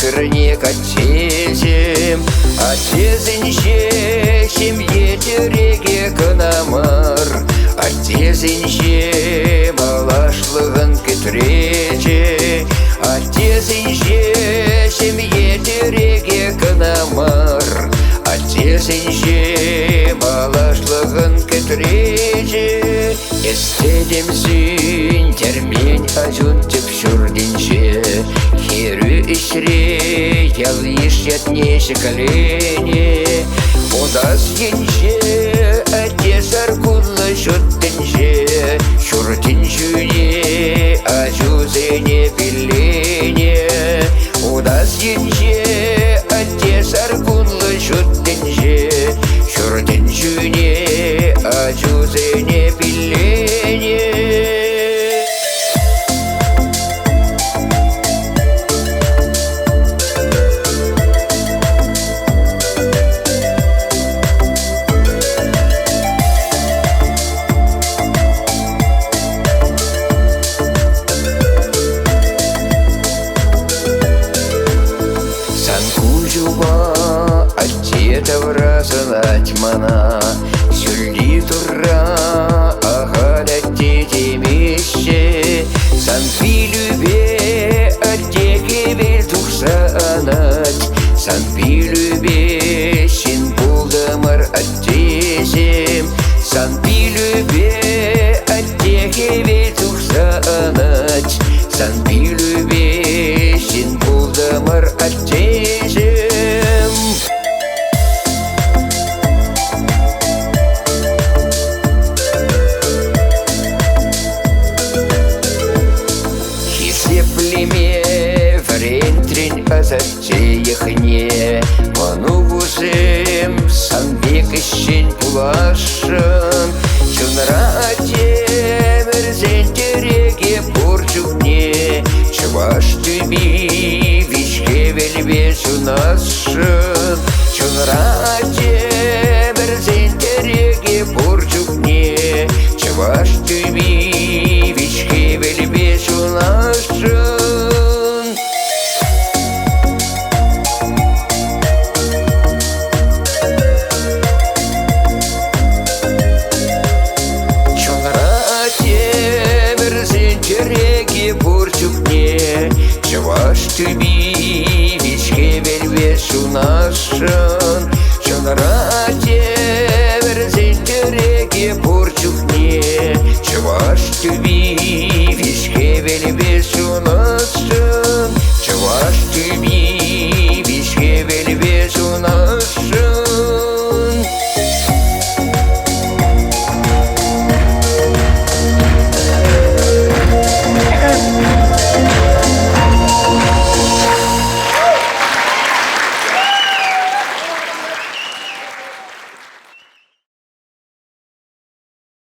пірне каттезем, атезінше семье тереге кынамыр, атезінше балашлығын кетіреже, атезінше семье тереге кынамыр, атезінше балашлығын кетіреже. Estedimsin termin acun tip şurdince, Херю ишре ялиш ятнеше колени, Удас енше отец аркулла шуттинже, Шуртинчуне ажузене пилене, Удас енше отец аркулла шуттинже, Шуртинчуне ажузене пилене. Санкужуба аттета вразылать мана, Сюлли тура ахалятте темеше, Санпи любе аттеке бел тухсанать, Санпи любе син булдымыр аттезем, Санпи любе аттеке бел тухсанать, Санпи любе син булдымыр аттезем. Племе врентрень азатте яхне, Манугузем санбек ищен пулашын, Чунра темірзен тереге порчукне, Чуваш түби вишке велбес унашын, Чунра темірзен тереге порчукне, Чуваш түби вишке велбес унашын. Тереге порчукне, Чуваш түби вишке велбес унашын, Чонра темірзен тереге порчукне, Чуваш түби